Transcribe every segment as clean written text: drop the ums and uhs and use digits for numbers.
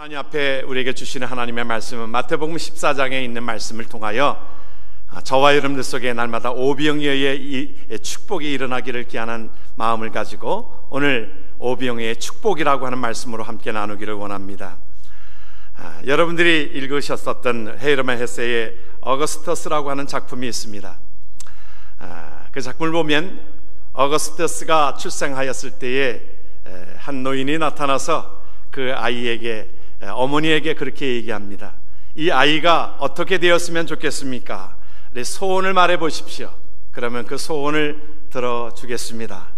하나님 앞에 우리에게 주시는 하나님의 말씀은 마태복음 14장에 있는 말씀을 통하여 저와 여러분들 속에 날마다 오병이어의 축복이 일어나기를 기하는 마음을 가지고 오늘 오병이어의 축복이라고 하는 말씀으로 함께 나누기를 원합니다. 여러분들이 읽으셨었던 헤르만 헤세의 어거스터스라고 하는 작품이 있습니다. 그 작품을 보면 어거스터스가 출생하였을 때에 한 노인이 나타나서 그 아이에게, 어머니에게 그렇게 얘기합니다. 이 아이가 어떻게 되었으면 좋겠습니까? 소원을 말해 보십시오. 그러면 그 소원을 들어주겠습니다.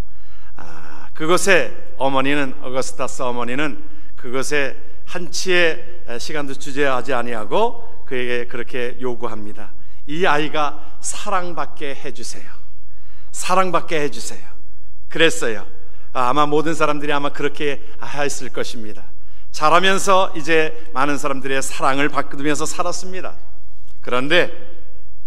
그것에 어머니는, 어거스타스 어머니는 그것에 한치의 시간도 주저하지 아니하고 그에게 그렇게 요구합니다. 이 아이가 사랑받게 해주세요. 사랑받게 해주세요. 그랬어요. 아마 모든 사람들이 아마 그렇게 했을 것입니다. 자라면서 이제 많은 사람들의 사랑을 받으면서 살았습니다. 그런데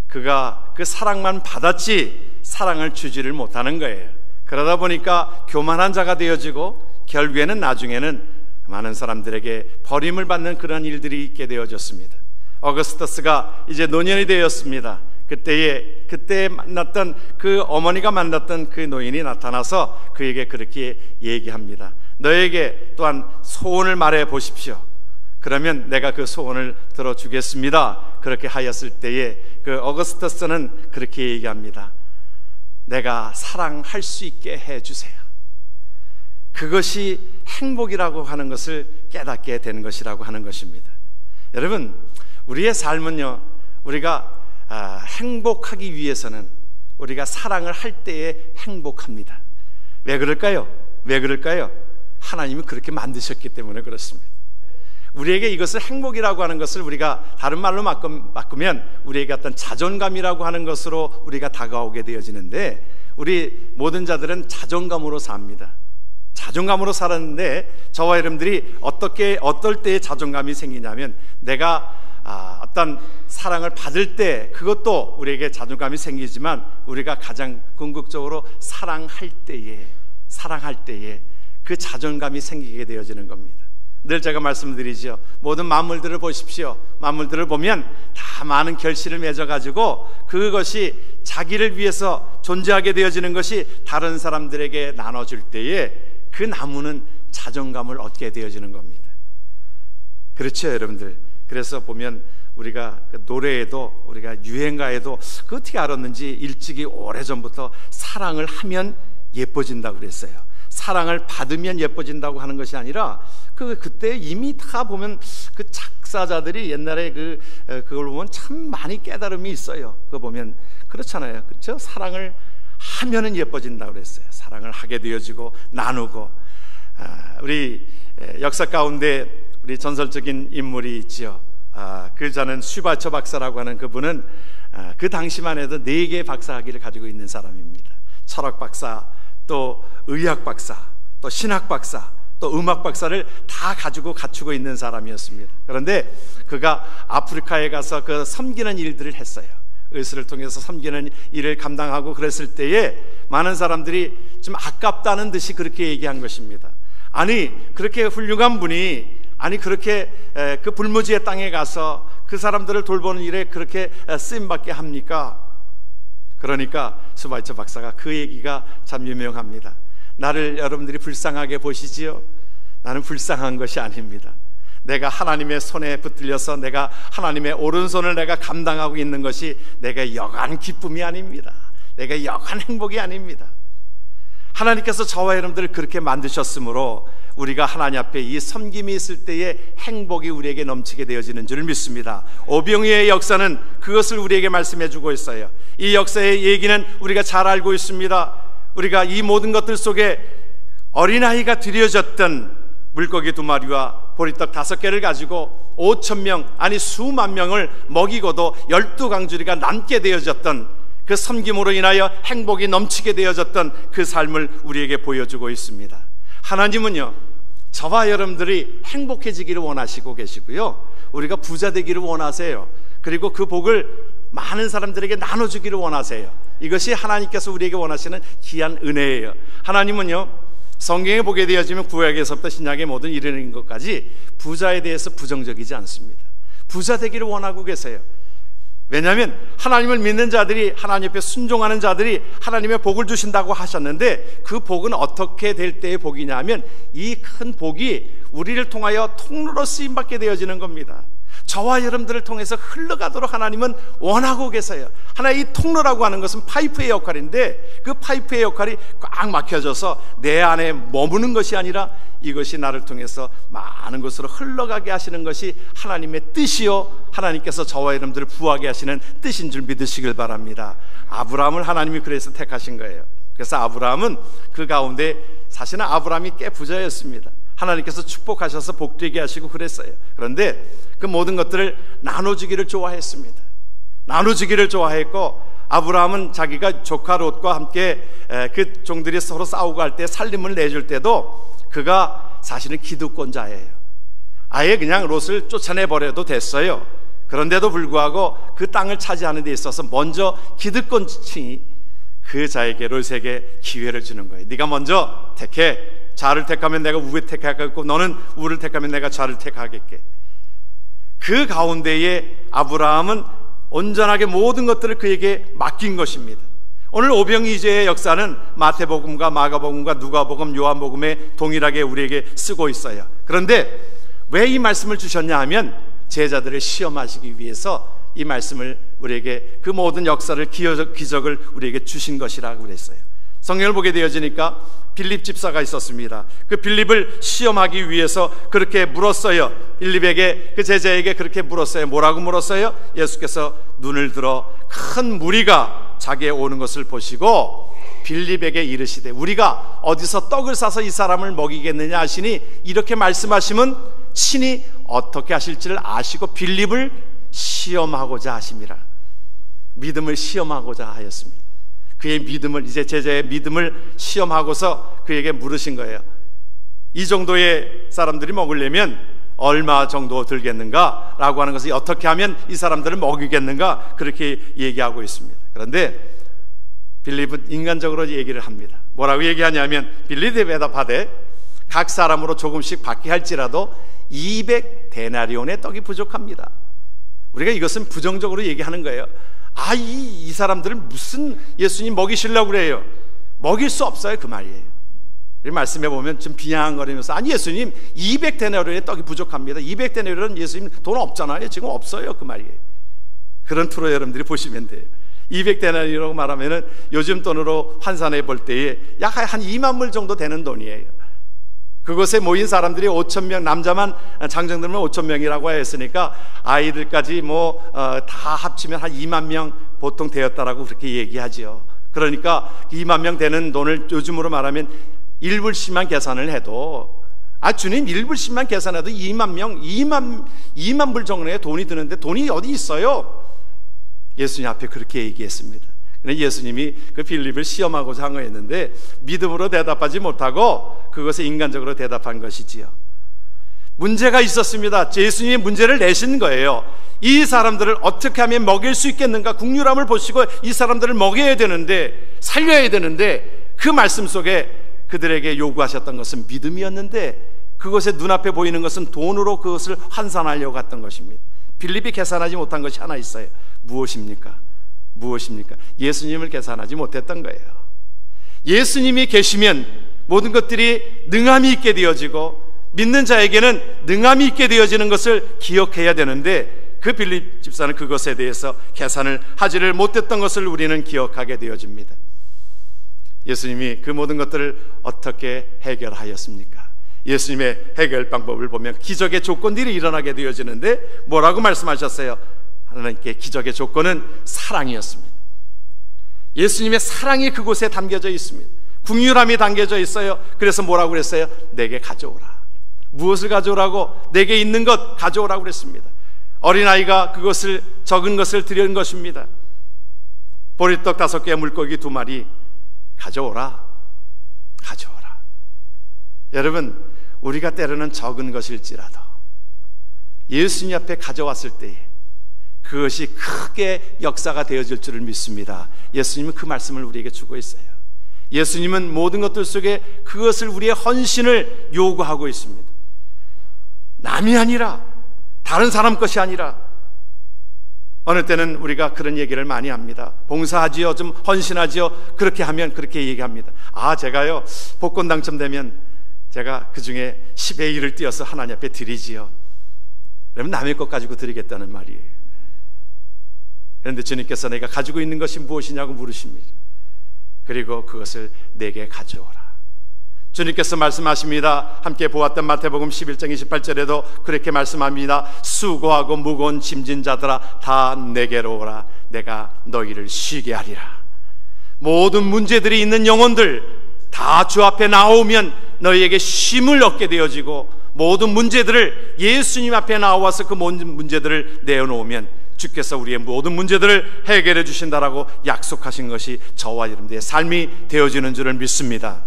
그가 그 사랑만 받았지 사랑을 주지를 못하는 거예요. 그러다 보니까 교만한 자가 되어지고 결국에는 나중에는 많은 사람들에게 버림을 받는 그런 일들이 있게 되어졌습니다. 어거스터스가 이제 노년이 되었습니다. 그때 만났던 그 어머니가 만났던 그 노인이 나타나서 그에게 그렇게 얘기합니다. 너에게 또한 소원을 말해 보십시오. 그러면 내가 그 소원을 들어주겠습니다. 그렇게 하였을 때에 그 어거스터스는 그렇게 얘기합니다. 내가 사랑할 수 있게 해주세요. 그것이 행복이라고 하는 것을 깨닫게 된 것이라고 하는 것입니다. 여러분, 우리의 삶은요, 우리가 행복하기 위해서는 우리가 사랑을 할 때에 행복합니다. 왜 그럴까요? 왜 그럴까요? 하나님이 그렇게 만드셨기 때문에 그렇습니다. 우리에게 이것을 행복이라고 하는 것을 우리가 다른 말로 바꾸면 우리에게 어떤 자존감이라고 하는 것으로 우리가 다가오게 되어지는데, 우리 모든 자들은 자존감으로 삽니다. 자존감으로 살았는데, 저와 여러분들이 어떨 때에 자존감이 생기냐면, 내가 어떤 사랑을 받을 때 그것도 우리에게 자존감이 생기지만, 우리가 가장 궁극적으로 사랑할 때에 그 자존감이 생기게 되어지는 겁니다. 늘 제가 말씀드리죠. 모든 만물들을 보십시오. 만물들을 보면 다 많은 결실을 맺어가지고 그것이 자기를 위해서 존재하게 되어지는 것이 다른 사람들에게 나눠줄 때에 그 나무는 자존감을 얻게 되어지는 겁니다. 그렇죠, 여러분들? 그래서 보면 우리가 노래에도, 우리가 유행가에도 그 어떻게 알았는지 일찍이 오래전부터 사랑을 하면 예뻐진다고 그랬어요. 사랑을 받으면 예뻐진다고 하는 것이 아니라 그때 이미 다 보면 그 작사자들이 옛날에 그걸 보면 참 많이 깨달음이 있어요. 그거 보면 그렇잖아요. 그렇죠? 사랑을 하면은 예뻐진다고 그랬어요. 사랑을 하게 되어지고 나누고. 우리 역사 가운데 우리 전설적인 인물이 있지요. 그 자는 슈바처 박사라고 하는 그분은 그 당시만 해도 4개의 박사학위를 가지고 있는 사람입니다. 철학 박사, 또 의학 박사, 또 신학 박사, 또 음악 박사를 다 가지고 갖추고 있는 사람이었습니다. 그런데 그가 아프리카에 가서 그 섬기는 일들을 했어요. 의술을 통해서 섬기는 일을 감당하고 그랬을 때에 많은 사람들이 좀 아깝다는 듯이 그렇게 얘기한 것입니다. 아니, 그렇게 훌륭한 분이, 아니 그렇게 그 불모지의 땅에 가서 그 사람들을 돌보는 일에 그렇게 쓰임받게 합니까? 그러니까 슈바처 박사가 그 얘기가 참 유명합니다. 나를 여러분들이 불쌍하게 보시지요? 나는 불쌍한 것이 아닙니다. 내가 하나님의 손에 붙들려서 내가 하나님의 오른손을 내가 감당하고 있는 것이 내가 여간 기쁨이 아닙니다. 내가 여간 행복이 아닙니다. 하나님께서 저와 여러분들을 그렇게 만드셨으므로 우리가 하나님 앞에 이 섬김이 있을 때에 행복이 우리에게 넘치게 되어지는 줄 믿습니다. 오병이어의 역사는 그것을 우리에게 말씀해 주고 있어요. 이 역사의 얘기는 우리가 잘 알고 있습니다. 우리가 이 모든 것들 속에 어린아이가 드려졌던 물고기 2마리와 보리떡 5개를 가지고 5,000명, 아니 수만 명을 먹이고도 12강주리가 남게 되어졌던 그 섬김으로 인하여 행복이 넘치게 되어졌던 그 삶을 우리에게 보여주고 있습니다. 하나님은요, 저와 여러분들이 행복해지기를 원하시고 계시고요, 우리가 부자 되기를 원하세요. 그리고 그 복을 많은 사람들에게 나눠주기를 원하세요. 이것이 하나님께서 우리에게 원하시는 귀한 은혜예요. 하나님은요, 성경에 보게 되어지면 구약에서부터 신약의 모든 이르는 것까지 부자에 대해서 부정적이지 않습니다. 부자 되기를 원하고 계세요. 왜냐하면 하나님을 믿는 자들이, 하나님 옆에 순종하는 자들이 하나님의 복을 주신다고 하셨는데, 그 복은 어떻게 될 때의 복이냐 하면 이 큰 복이 우리를 통하여 통로로 쓰임받게 되어지는 겁니다. 저와 여러분들을 통해서 흘러가도록 하나님은 원하고 계세요. 하나의 이 통로라고 하는 것은 파이프의 역할인데, 그 파이프의 역할이 꽉 막혀져서 내 안에 머무는 것이 아니라 이것이 나를 통해서 많은 곳으로 흘러가게 하시는 것이 하나님의 뜻이요, 하나님께서 저와 여러분들을 부하게 하시는 뜻인 줄 믿으시길 바랍니다. 아브라함을 하나님이 그래서 택하신 거예요. 그래서 아브라함은 그 가운데, 사실은 아브라함이 꽤 부자였습니다. 하나님께서 축복하셔서 복되게 하시고 그랬어요. 그런데 그 모든 것들을 나눠주기를 좋아했습니다. 나눠주기를 좋아했고, 아브라함은 자기가 조카 롯과 함께 그 종들이 서로 싸우고 할 때 살림을 내줄 때도 그가 사실은 기득권자예요. 아예 그냥 롯을 쫓아내버려도 됐어요. 그런데도 불구하고 그 땅을 차지하는 데 있어서 먼저 기득권층이 그 자에게, 롯에게 기회를 주는 거예요. 네가 먼저 택해. 좌를 택하면 내가 우를 택하겠고, 너는 우를 택하면 내가 좌를 택하겠게. 그 가운데에 아브라함은 온전하게 모든 것들을 그에게 맡긴 것입니다. 오늘 오병이제의 역사는 마태복음과 마가복음과 누가복음, 요한복음에 동일하게 우리에게 쓰고 있어요. 그런데 왜 이 말씀을 주셨냐 하면, 제자들을 시험하시기 위해서 이 말씀을 우리에게, 그 모든 역사를, 기적을 우리에게 주신 것이라고 그랬어요. 성경을 보게 되어지니까 빌립 집사가 있었습니다. 그 빌립을 시험하기 위해서 그렇게 물었어요. 빌립에게, 그 제자에게 그렇게 물었어요. 뭐라고 물었어요? 예수께서 눈을 들어 큰 무리가 자기에 오는 것을 보시고 빌립에게 이르시되, 우리가 어디서 떡을 싸서 이 사람을 먹이겠느냐 하시니, 이렇게 말씀하시면 친히 어떻게 하실지를 아시고 빌립을 시험하고자 하심이라. 믿음을 시험하고자 하였습니다. 그의 믿음을, 이제 제자의 믿음을 시험하고서 그에게 물으신 거예요. 이 정도의 사람들이 먹으려면 얼마 정도 들겠는가 라고 하는 것을, 어떻게 하면 이 사람들을 먹이겠는가, 그렇게 얘기하고 있습니다. 그런데 빌립은 인간적으로 얘기를 합니다. 뭐라고 얘기하냐면, 빌립이 대답하되 각 사람으로 조금씩 받게 할지라도 200데나리온의 떡이 부족합니다. 우리가 이것은 부정적으로 얘기하는 거예요. 이 사람들은 무슨 예수님 먹이시려고 그래요? 먹일 수 없어요, 그 말이에요. 우리 말씀해 보면 좀 비양거리면서, 아니 예수님 200데나리온의 떡이 부족합니다. 200데나리온 예수님 돈 없잖아요. 지금 없어요, 그 말이에요. 그런 투로 여러분들이 보시면 돼요. 200데나리온이라고 말하면은 요즘 돈으로 환산해 볼 때에 약 한 2만 불 정도 되는 돈이에요. 그곳에 모인 사람들이 5,000명, 남자만 장정들면 5,000명이라고 했으니까 아이들까지 다 합치면 한 2만 명 보통 되었다라고 그렇게 얘기하지요. 그러니까 2만 명 되는 돈을 요즘으로 말하면 1불씩만 계산을 해도, 주님 1불씩만 계산해도 2만 명, 2만 불 정도의 돈이 드는데 돈이 어디 있어요? 예수님 앞에 그렇게 얘기했습니다. 예수님이 그 빌립을 시험하고자 한 거였는데 믿음으로 대답하지 못하고 그것에 인간적으로 대답한 것이지요. 문제가 있었습니다. 예수님이 문제를 내신 거예요. 이 사람들을 어떻게 하면 먹일 수 있겠는가? 국률함을 보시고 이 사람들을 먹여야 되는데, 살려야 되는데, 그 말씀 속에 그들에게 요구하셨던 것은 믿음이었는데, 그것에 눈앞에 보이는 것은 돈으로 그것을 환산하려고 했던 것입니다. 빌립이 계산하지 못한 것이 하나 있어요. 무엇입니까? 예수님을 계산하지 못했던 거예요. 예수님이 계시면 모든 것들이 능함이 있게 되어지고, 믿는 자에게는 능함이 있게 되어지는 것을 기억해야 되는데, 그 빌립 집사는 그것에 대해서 계산을 하지를 못했던 것을 우리는 기억하게 되어집니다. 예수님이 그 모든 것들을 어떻게 해결하였습니까? 예수님의 해결 방법을 보면 기적의 조건들이 일어나게 되어지는데, 뭐라고 말씀하셨어요? 하나님께 기적의 조건은 사랑이었습니다. 예수님의 사랑이 그곳에 담겨져 있습니다. 긍휼함이 담겨져 있어요. 그래서 뭐라고 그랬어요? 내게 가져오라. 무엇을 가져오라고? 내게 있는 것 가져오라고 그랬습니다. 어린아이가 그것을, 적은 것을 드린 것입니다. 보리떡 5개, 물고기 2마리 가져오라. 여러분, 우리가 때로는 적은 것일지라도 예수님 앞에 가져왔을 때에 그것이 크게 역사가 되어질 줄을 믿습니다. 예수님은 그 말씀을 우리에게 주고 있어요. 예수님은 모든 것들 속에 그것을 우리의 헌신을 요구하고 있습니다. 남이 아니라, 다른 사람 것이 아니라. 어느 때는 우리가 그런 얘기를 많이 합니다. 봉사하지요, 좀 헌신하지요. 그렇게 하면 그렇게 얘기합니다. 제가요 복권 당첨되면 제가 그 중에 10의 1을 띄어서 하나님 앞에 드리지요. 그러면 남의 것 가지고 드리겠다는 말이에요. 그런데 주님께서 내가 가지고 있는 것이 무엇이냐고 물으십니다. 그리고 그것을 내게 가져오라. 주님께서 말씀하십니다. 함께 보았던 마태복음 11장 28절에도 그렇게 말씀합니다. 수고하고 무거운 짐진 자들아 다 내게로 오라. 내가 너희를 쉬게 하리라. 모든 문제들이 있는 영혼들 다 주 앞에 나오면 너희에게 쉼을 얻게 되어지고, 모든 문제들을 예수님 앞에 나와서 그 모든 문제들을 내어놓으면 주께서 우리의 모든 문제들을 해결해 주신다라고 약속하신 것이 저와 여러분들의 삶이 되어지는 줄을 믿습니다.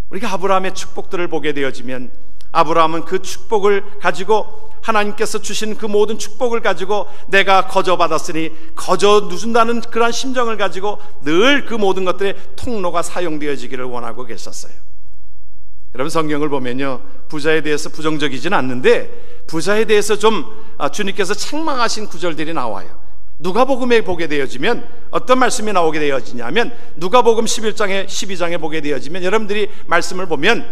우리가 아브라함의 축복들을 보게 되어지면, 아브라함은 그 축복을 가지고, 하나님께서 주신 그 모든 축복을 가지고 내가 거저받았으니 거저 누순다는 그러한 심정을 가지고 늘 그 모든 것들의 통로가 사용되어지기를 원하고 계셨어요. 여러분, 성경을 보면요, 부자에 대해서 부정적이지는 않는데 부자에 대해서 좀 주님께서 책망하신 구절들이 나와요. 누가복음에 보게 되어지면 어떤 말씀이 나오게 되어지냐면, 누가복음 11장에 12장에 보게 되어지면 여러분들이 말씀을 보면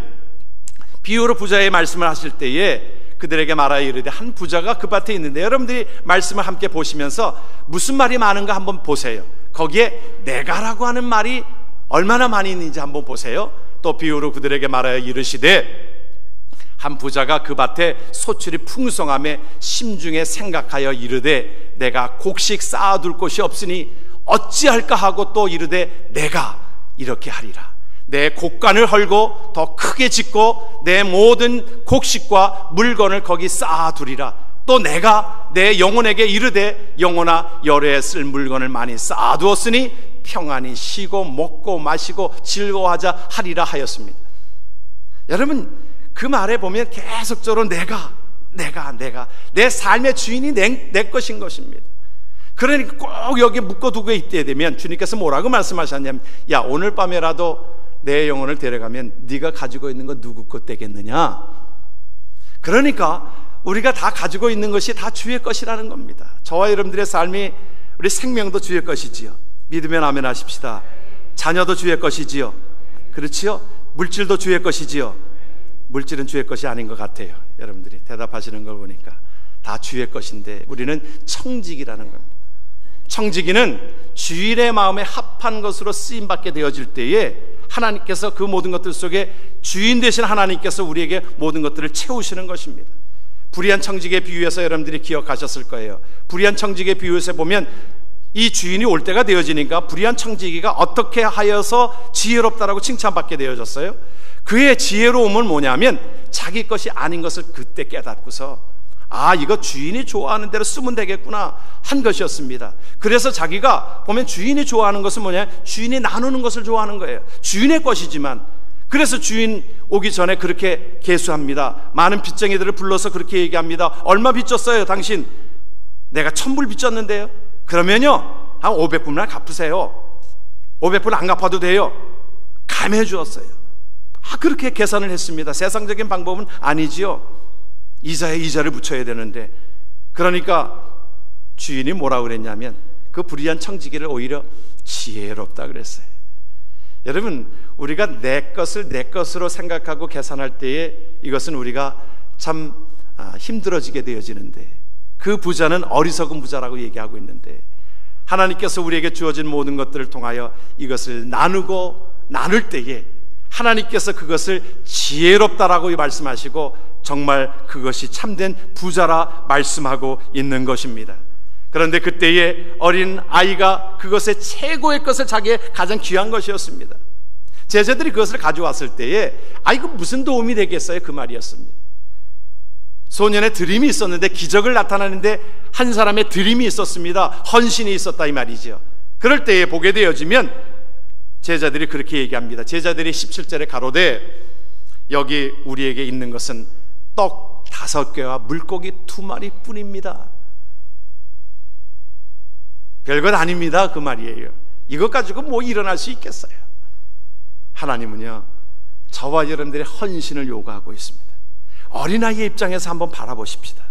비유로 부자의 말씀을 하실 때에 그들에게 말하여 이르되, 한 부자가 그 밭에 있는데, 여러분들이 말씀을 함께 보시면서 무슨 말이 많은가 한번 보세요. 거기에 내가라고 하는 말이 얼마나 많이 있는지 한번 보세요. 또 비유로 그들에게 말하여 이르시되, 한 부자가 그 밭에 소출이 풍성함에 심중에 생각하여 이르되 내가 곡식 쌓아둘 곳이 없으니 어찌할까 하고 또 이르되 내가 이렇게 하리라. 내 곡간을 헐고 더 크게 짓고 내 모든 곡식과 물건을 거기 쌓아두리라. 또 내가 내 영혼에게 이르되 영혼아, 열에 쓸 물건을 많이 쌓아두었으니 평안히 쉬고 먹고 마시고 즐거워하자 하리라 하였습니다. 여러분, 그 말에 보면 계속적으로 내가 내 삶의 주인이 내 것인 것입니다. 그러니까 꼭 여기에 묶어두고 있게 되면 주님께서 뭐라고 말씀하셨냐면, 야, 오늘 밤에라도 내 영혼을 데려가면 네가 가지고 있는 거 누구 것 되겠느냐. 그러니까 우리가 다 가지고 있는 것이 다 주의 것이라는 겁니다. 저와 여러분들의 삶이, 우리 생명도 주의 것이지요. 믿으면 아멘 하십시다. 자녀도 주의 것이지요. 그렇지요? 물질도 주의 것이지요. 물질은 주의 것이 아닌 것 같아요. 여러분들이 대답하시는 걸 보니까 다 주의 것인데, 우리는 청지기라는 겁니다. 청지기는 주인의 마음에 합한 것으로 쓰임받게 되어질 때에 하나님께서 그 모든 것들 속에 주인 되신 하나님께서 우리에게 모든 것들을 채우시는 것입니다. 불의한 청지기의 비유에서 여러분들이 기억하셨을 거예요. 불의한 청지기의 비유에서 보면 이 주인이 올 때가 되어지니까 불의한 청지기가 어떻게 하여서 지혜롭다라고 칭찬받게 되어졌어요? 그의 지혜로움은 뭐냐면 자기 것이 아닌 것을 그때 깨닫고서, 이거 주인이 좋아하는 대로 쓰면 되겠구나 한 것이었습니다. 그래서 자기가 보면 주인이 좋아하는 것은 뭐냐, 주인이 나누는 것을 좋아하는 거예요. 주인의 것이지만. 그래서 주인 오기 전에 그렇게 계수합니다. 많은 빚쟁이들을 불러서 그렇게 얘기합니다. 얼마 빚졌어요 당신? 내가 1000불 빚졌는데요. 그러면요 한 500불만 갚으세요. 500불 안 갚아도 돼요. 감해 주었어요. 그렇게 계산을 했습니다. 세상적인 방법은 아니지요. 이자에 이자를 붙여야 되는데. 그러니까 주인이 뭐라고 그랬냐면, 그 불의한 청지기를 오히려 지혜롭다 그랬어요. 여러분, 우리가 내 것을 내 것으로 생각하고 계산할 때에 이것은 우리가 참 힘들어지게 되어지는데, 그 부자는 어리석은 부자라고 얘기하고 있는데, 하나님께서 우리에게 주어진 모든 것들을 통하여 이것을 나눌 때에 하나님께서 그것을 지혜롭다라고 말씀하시고 정말 그것이 참된 부자라 말씀하고 있는 것입니다. 그런데 그때에 어린 아이가 그것의 최고의 것을 자기의 가장 귀한 것이었습니다. 제자들이 그것을 가져왔을 때에 이거 무슨 도움이 되겠어요? 그 말이었습니다. 소년의 드림이 있었는데, 기적을 나타나는데 한 사람의 드림이 있었습니다. 헌신이 있었다 이 말이죠. 그럴 때에 보게 되어지면 제자들이 그렇게 얘기합니다. 제자들이 17절에 가로되 여기 우리에게 있는 것은 떡 5개와 물고기 2마리 뿐입니다. 별것 아닙니다 그 말이에요. 이것 가지고 뭐 일어날 수 있겠어요? 하나님은요, 저와 여러분들의 헌신을 요구하고 있습니다. 어린아이의 입장에서 한번 바라보십시다.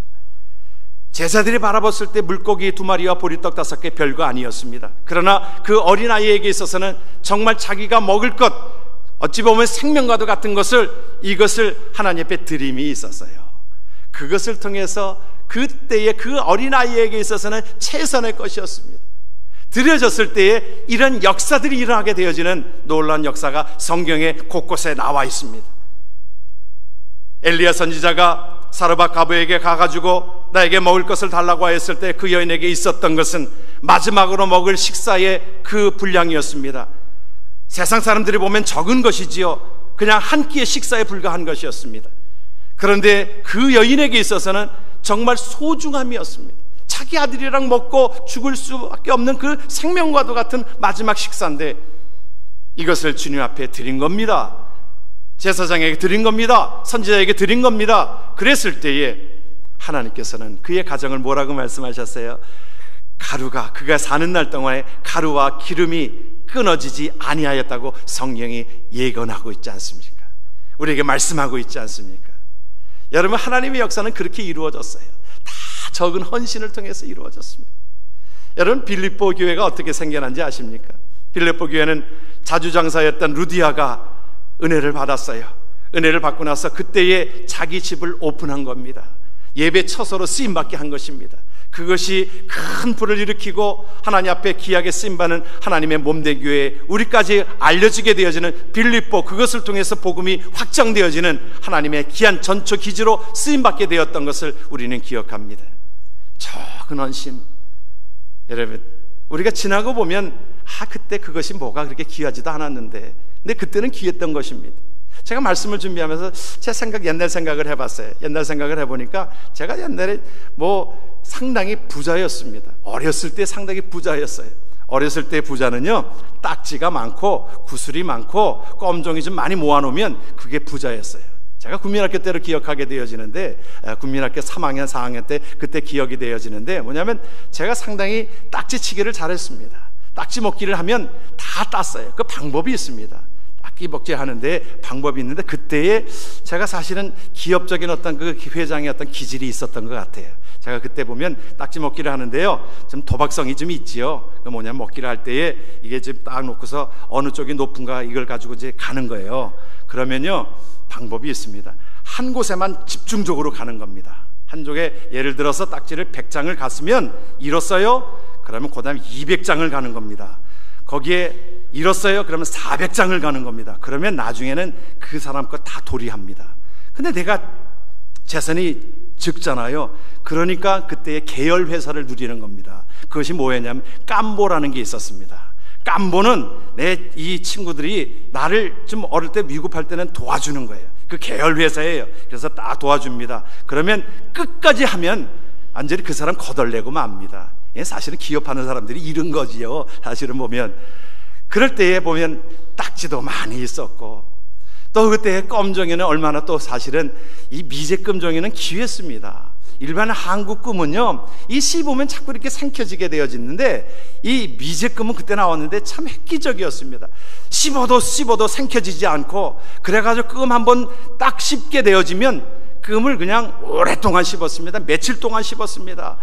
제자들이 바라봤을 때 물고기 2마리와 보리떡 5개 별거 아니었습니다. 그러나 그 어린아이에게 있어서는 정말 자기가 먹을 것, 어찌 보면 생명과도 같은 이것을 하나님 앞에 드림이 있었어요. 그것을 통해서 그때의 그 어린아이에게 있어서는 최선의 것이었습니다. 드려졌을 때에 이런 역사들이 일어나게 되어지는 놀라운 역사가 성경에 곳곳에 나와 있습니다. 엘리야 선지자가 사르밧 과부에게 가가지고 나에게 먹을 것을 달라고 하였을 때 그 여인에게 있었던 것은 마지막으로 먹을 식사의 그 분량이었습니다. 세상 사람들이 보면 적은 것이지요, 그냥 한 끼의 식사에 불과한 것이었습니다. 그런데 그 여인에게 있어서는 정말 소중함이었습니다. 자기 아들이랑 먹고 죽을 수밖에 없는 그 생명과도 같은 마지막 식사인데 이것을 주님 앞에 드린 겁니다. 제사장에게 드린 겁니다. 선지자에게 드린 겁니다. 그랬을 때에 하나님께서는 그의 가정을 뭐라고 말씀하셨어요? 그가 사는 날 동안에 가루와 기름이 끊어지지 아니하였다고 성경이 예언하고 있지 않습니까? 우리에게 말씀하고 있지 않습니까? 여러분, 하나님의 역사는 그렇게 이루어졌어요. 다 적은 헌신을 통해서 이루어졌습니다. 여러분, 빌립보 교회가 어떻게 생겨난지 아십니까? 빌립보 교회는 자주장사였던 루디아가 은혜를 받았어요. 은혜를 받고 나서 그때에 자기 집을 오픈한 겁니다. 예배 처소로 쓰임받게 한 것입니다. 그것이 큰 불을 일으키고 하나님 앞에 귀하게 쓰임받는 하나님의 몸된 교회에 우리까지 알려지게 되어지는 빌립보, 그것을 통해서 복음이 확정되어지는 하나님의 귀한 전초 기지로 쓰임받게 되었던 것을 우리는 기억합니다. 적은 헌신. 여러분, 우리가 지나고 보면 그때 그것이 뭐가 그렇게 귀하지도 않았는데, 근데 그때는 귀했던 것입니다. 제가 말씀을 준비하면서 옛날 생각을 해봤어요. 옛날 생각을 해보니까 제가 옛날에 상당히 부자였습니다. 어렸을 때 상당히 부자였어요. 어렸을 때 부자는요, 딱지가 많고 구슬이 많고 껌종이 좀 많이 모아놓으면 그게 부자였어요. 제가 국민학교 때로 기억하게 되어지는데, 국민학교 3학년 4학년 때 그때 기억이 되어지는데, 뭐냐면 제가 상당히 딱지치기를 잘했습니다. 딱지 먹기를 하면 다 땄어요. 그 방법이 있습니다. 딱지 먹기 하는데 방법이 있는데, 그때에 제가 사실은 기업적인 어떤 그 회장의 어떤 기질이 있었던 것 같아요. 제가 그때 보면 딱지 먹기를 하는데요, 좀 도박성이 좀 있지요. 그 뭐냐면 먹기를 할 때에 이게 지금 딱 놓고서 어느 쪽이 높은가 이걸 가지고 이제 가는 거예요. 그러면요, 방법이 있습니다. 한 곳에만 집중적으로 가는 겁니다. 한쪽에 예를 들어서 딱지를 100장을 갔으면 잃었어요. 그러면 그 다음에 200장을 가는 겁니다. 거기에 잃었어요. 그러면 400장을 가는 겁니다. 그러면 나중에는 그 사람 거 다 도리합니다. 근데 내가 재산이 적잖아요. 그러니까 그때의 계열 회사를 누리는 겁니다. 그것이 뭐였냐면 깜보라는 게 있었습니다. 깜보는 이 친구들이 나를 좀 어릴 때 미국할 때는 도와주는 거예요. 그 계열 회사예요. 그래서 딱 도와줍니다. 그러면 끝까지 하면 완전히 그 사람 거덜내고 맙니다. 사실은 기업하는 사람들이 이런 거지요. 사실은 보면 그럴 때에 보면 딱지도 많이 있었고, 또 그때 껌종이는 얼마나 또 사실은 이 미제금종이는 귀했습니다. 일반 한국 금은요, 이 씹으면 자꾸 이렇게 생겨지게 되어지는데, 이 미제금은 그때 나왔는데 참 획기적이었습니다. 씹어도 생겨지지 않고, 그래가지고 금 한번 딱 씹게 되어지면 금을 그냥 오랫동안 씹었습니다. 며칠 동안 씹었습니다.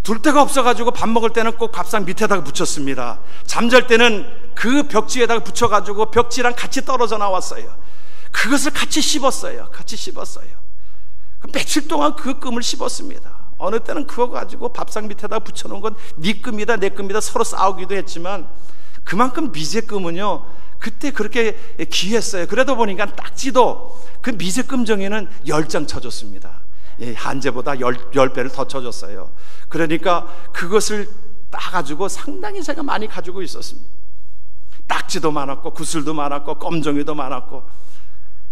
둘 데가 없어가지고 밥 먹을 때는 꼭 밥상 밑에다가 붙였습니다. 잠잘 때는 그 벽지에다가 붙여가지고 벽지랑 같이 떨어져 나왔어요. 그것을 같이 씹었어요. 며칠 동안 그 끔을 씹었습니다. 어느 때는 그거 가지고 밥상 밑에다가 붙여놓은 건 네 끔이다 내 끔이다 서로 싸우기도 했지만, 그만큼 미제금은요 그때 그렇게 귀했어요. 그러다 보니까 딱지도 그 미제금정에는 10장 쳐줬습니다. 한제보다 10배를 더 쳐줬어요. 그러니까 그것을 따가지고 상당히 제가 많이 가지고 있었습니다. 딱지도 많았고 구슬도 많았고 껌종이도 많았고,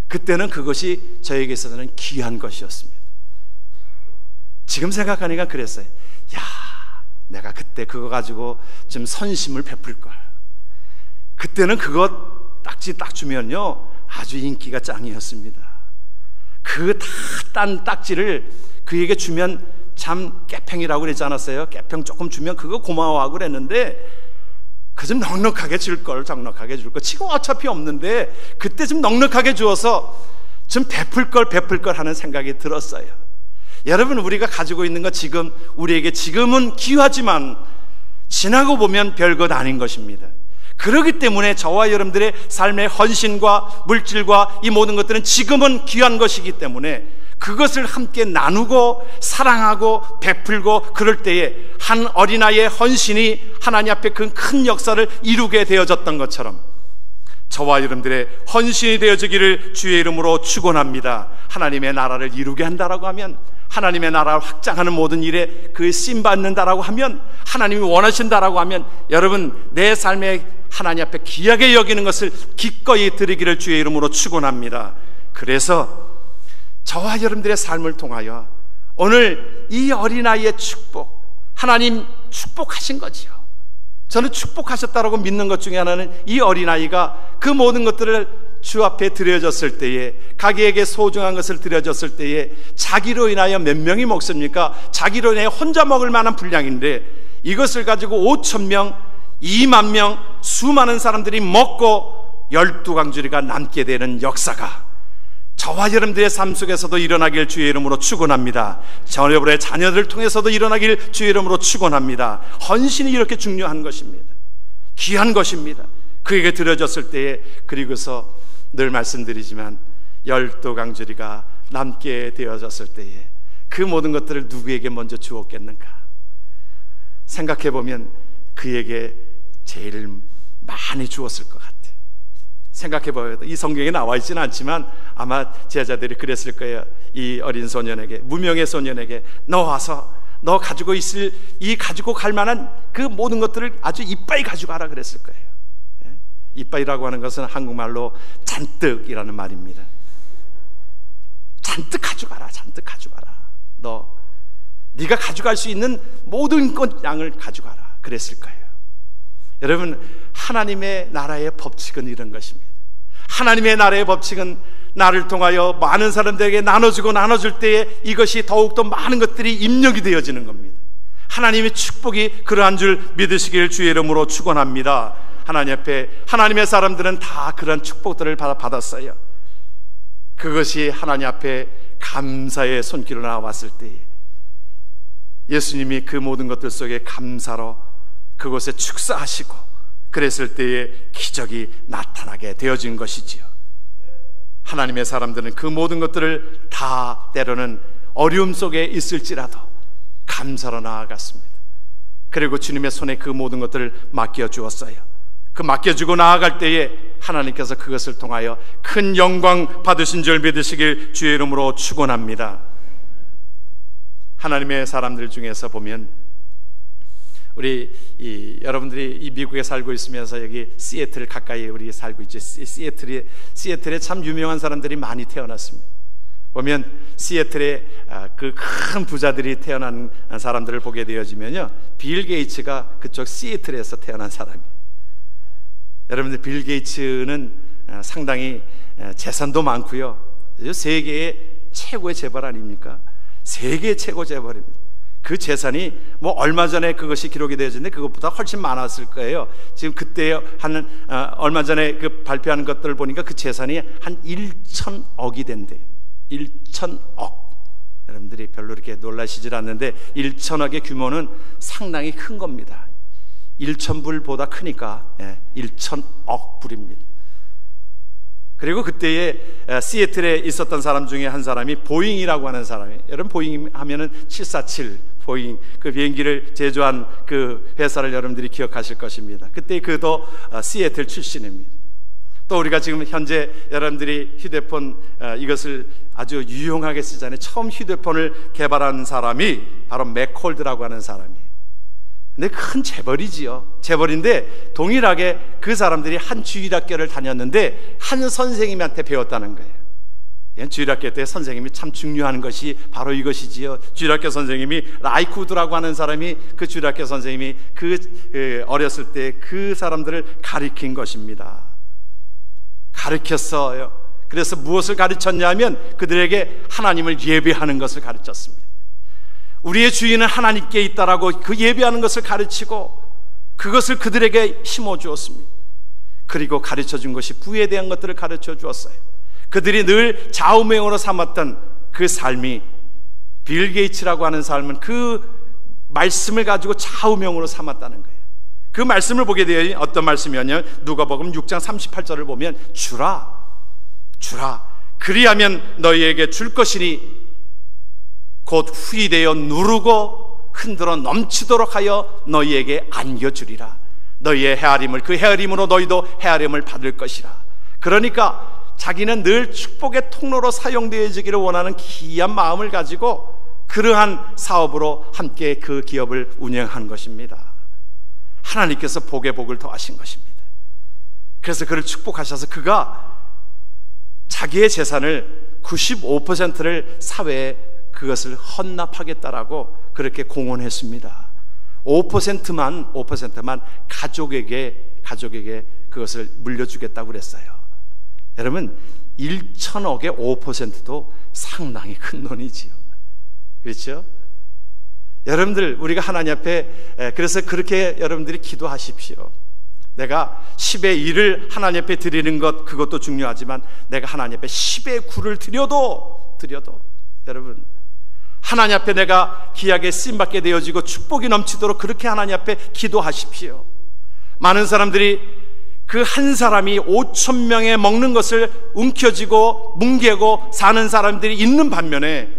그때는 그것이 저에게 있어서는 귀한 것이었습니다. 지금 생각하니까 그랬어요. 내가 그때 그거 가지고 좀 선심을 베풀걸. 그때는 그거 딱지 딱 주면요 아주 인기가 짱이었습니다. 그 다 딴 딱지를 그에게 주면 참 깨팽이라고 그러지 않았어요? 깨팽 조금 주면 그거 고마워하고 그랬는데, 그 좀 넉넉하게 줄 걸, 넉넉하게 줄 걸. 지금 어차피 없는데 그때 좀 넉넉하게 주어서 좀 베풀 걸 하는 생각이 들었어요. 여러분, 우리가 가지고 있는 것 지금 우리에게 지금은 귀하지만 지나고 보면 별것 아닌 것입니다. 그렇기 때문에 저와 여러분들의 삶의 헌신과 물질과 이 모든 것들은 지금은 귀한 것이기 때문에 그것을 함께 나누고 사랑하고 베풀고 그럴 때에 한 어린아이의 헌신이 하나님 앞에 그 큰 역사를 이루게 되어졌던 것처럼 저와 여러분들의 헌신이 되어지기를 주의 이름으로 축원합니다. 하나님의 나라를 이루게 한다라고 하면, 하나님의 나라를 확장하는 모든 일에 그 쓰임받는다라고 하면, 하나님이 원하신다라고 하면 여러분 내 삶에 하나님 앞에 귀하게 여기는 것을 기꺼이 드리기를 주의 이름으로 축원합니다. 그래서 저와 여러분들의 삶을 통하여 오늘 이 어린아이의 축복, 하나님 축복하신 거지요. 저는 축복하셨다라고 믿는 것 중에 하나는 이 어린아이가 그 모든 것들을 주 앞에 드려졌을 때에, 가게에게 소중한 것을 드려졌을 때에 자기로 인하여 몇 명이 먹습니까? 자기로 인해 혼자 먹을 만한 분량인데 이것을 가지고 5,000명, 2만 명, 수많은 사람들이 먹고 12강주리가 남게 되는 역사가 저와 여러분들의 삶 속에서도 일어나길 주의 이름으로 축원합니다. 저 여러분의 자녀들을 통해서도 일어나길 주의 이름으로 축원합니다. 헌신이 이렇게 중요한 것입니다. 귀한 것입니다. 그에게 드려졌을 때에, 그리고서 늘 말씀드리지만 12강주리가 남게 되어졌을 때에 그 모든 것들을 누구에게 먼저 주었겠는가? 생각해보면 그에게 제일 많이 주었을 것 같아요. 생각해봐요. 이 성경에 나와 있지는 않지만 아마 제자들이 그랬을 거예요. 이 어린 소년에게, 무명의 소년에게 너 와서 너 가지고 있을 이 가지고 갈 만한 그 모든 것들을 아주 이빠이 가져가라 그랬을 거예요. 이빠이라고 하는 것은 한국말로 잔뜩이라는 말입니다. 잔뜩 가져가라, 잔뜩 가져가라. 네가 가져갈 수 있는 모든 것 양을 가져가라 그랬을 거예요. 여러분, 하나님의 나라의 법칙은 이런 것입니다. 하나님의 나라의 법칙은 나를 통하여 많은 사람들에게 나눠주고 나눠줄 때에 이것이 더욱더 많은 것들이 입력이 되어지는 겁니다. 하나님의 축복이 그러한 줄 믿으시길 주의 이름으로 축원합니다. 하나님 앞에 하나님의 사람들은 다 그런 축복들을 받았어요. 그것이 하나님 앞에 감사의 손길로 나왔을 때에 예수님이 그 모든 것들 속에 감사로 그곳에 축사하시고 그랬을 때에 기적이 나타나게 되어진 것이지요. 하나님의 사람들은 그 모든 것들을 다 때로는 어려움 속에 있을지라도 감사로 나아갔습니다. 그리고 주님의 손에 그 모든 것들을 맡겨주었어요. 그 맡겨주고 나아갈 때에 하나님께서 그것을 통하여 큰 영광 받으신 줄 믿으시길 주의 이름으로 축원합니다. 하나님의 사람들 중에서 보면 우리 여러분들이 이 미국에 살고 있으면서 여기 시애틀 가까이 우리 살고 있죠. 시애틀에 참 유명한 사람들이 많이 태어났습니다. 보면 시애틀에 그 큰 부자들이 태어난 사람들을 보게 되어지면요, 빌 게이츠가 그쪽 시애틀에서 태어난 사람이에요. 여러분들, 빌 게이츠는 상당히 재산도 많고요, 세계의 최고의 재벌 아닙니까? 세계 최고 재벌입니다. 그 재산이 뭐 얼마 전에 그것이 기록이 되어졌는데 그것보다 훨씬 많았을 거예요. 지금 그때 얼마 전에 그 발표하는 것들을 보니까 그 재산이 한 1,000억이 된대요. 1,000억. 여러분들이 별로 이렇게 놀라시질 않는데 1,000억의 규모는 상당히 큰 겁니다. 1,000불보다 크니까 1,000억 불입니다. 그리고 그때에 시애틀에 있었던 사람 중에 한 사람이 보잉이라고 하는 사람이에요. 여러분, 보잉 하면은 747 보잉, 그 비행기를 제조한 그 회사를 여러분들이 기억하실 것입니다. 그때 그도 시애틀 출신입니다. 또 우리가 지금 현재 여러분들이 휴대폰 이것을 아주 유용하게 쓰잖아요. 처음 휴대폰을 개발한 사람이 바로 맥콜드라고 하는 사람이에요. 근데 큰 재벌이지요. 재벌인데 동일하게 그 사람들이 한 주일학교를 다녔는데 한 선생님한테 배웠다는 거예요. 주일학교 때 선생님이 참 중요한 것이 바로 이것이지요. 주일학교 선생님이 라이쿠드라고 하는 사람이, 그 주일학교 선생님이 어렸을 때 그 사람들을 가르친 것입니다. 가르쳤어요. 그래서 무엇을 가르쳤냐면 그들에게 하나님을 예배하는 것을 가르쳤습니다. 우리의 주인은 하나님께 있다라고 그 예배하는 것을 가르치고 그것을 그들에게 심어 주었습니다. 그리고 가르쳐 준 것이 부에 대한 것들을 가르쳐 주었어요. 그들이 늘 좌우명으로 삼았던 그 삶이, 빌 게이츠라고 하는 삶은 그 말씀을 가지고 좌우명으로 삼았다는 거예요. 그 말씀을 보게 되어 어떤 말씀이었냐면 누가복음 6장 38절을 보면 주라 그리하면 너희에게 줄 것이니 곧 후히 되어 누르고 흔들어 넘치도록 하여 너희에게 안겨주리라. 너희의 헤아림을 그 헤아림으로 너희도 헤아림을 받을 것이라. 그러니까 자기는 늘 축복의 통로로 사용되어지기를 원하는 귀한 마음을 가지고 그러한 사업으로 함께 그 기업을 운영한 것입니다. 하나님께서 복에 복을 더하신 것입니다. 그래서 그를 축복하셔서 그가 자기의 재산을 95%를 사회에 그것을 헌납하겠다라고 그렇게 공언했습니다. 5%만 가족에게 그것을 물려주겠다고 그랬어요. 여러분 1천억의 5%도 상당히 큰 돈이지요. 그렇죠? 여러분들 우리가 하나님 앞에 그래서 그렇게 여러분들이 기도하십시오. 내가 10의 1을 하나님 앞에 드리는 것 그것도 중요하지만 내가 하나님 앞에 10의 9를 드려도 여러분 하나님 앞에 내가 귀하게 쓰임받게 되어지고 축복이 넘치도록 그렇게 하나님 앞에 기도하십시오. 많은 사람들이 그 한 사람이 5,000명에 먹는 것을 움켜쥐고 뭉개고 사는 사람들이 있는 반면에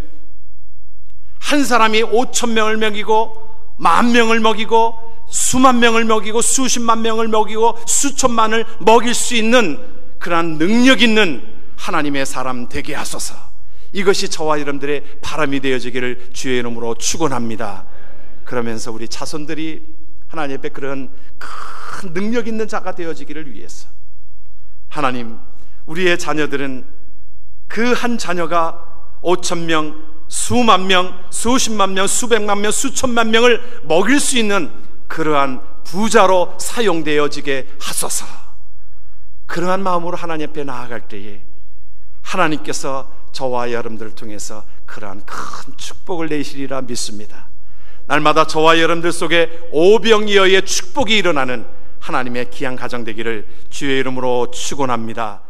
한 사람이 5,000명을 먹이고 10,000명을 먹이고 수만 명을 먹이고 수십만 명을 먹이고 수천만을 먹일 수 있는 그러한 능력 있는 하나님의 사람 되게 하소서. 이것이 저와 여러분들의 바람이 되어지기를 주의 이름으로 축원합니다. 그러면서 우리 자손들이 하나님 앞에 그런 큰 능력 있는 자가 되어지기를 위해서 하나님 우리의 자녀들은 그 한 자녀가 5,000명, 수만 명, 수십만 명, 수백만 명, 수천만 명을 먹일 수 있는 그러한 부자로 사용되어지게 하소서. 그러한 마음으로 하나님 앞에 나아갈 때에 하나님께서 저와 여러분들을 통해서 그러한 큰 축복을 내시리라 믿습니다. 날마다 저와 여러분들 속에 오병이어의 축복이 일어나는 하나님의 귀한 가정 되기를 주의 이름으로 축원합니다.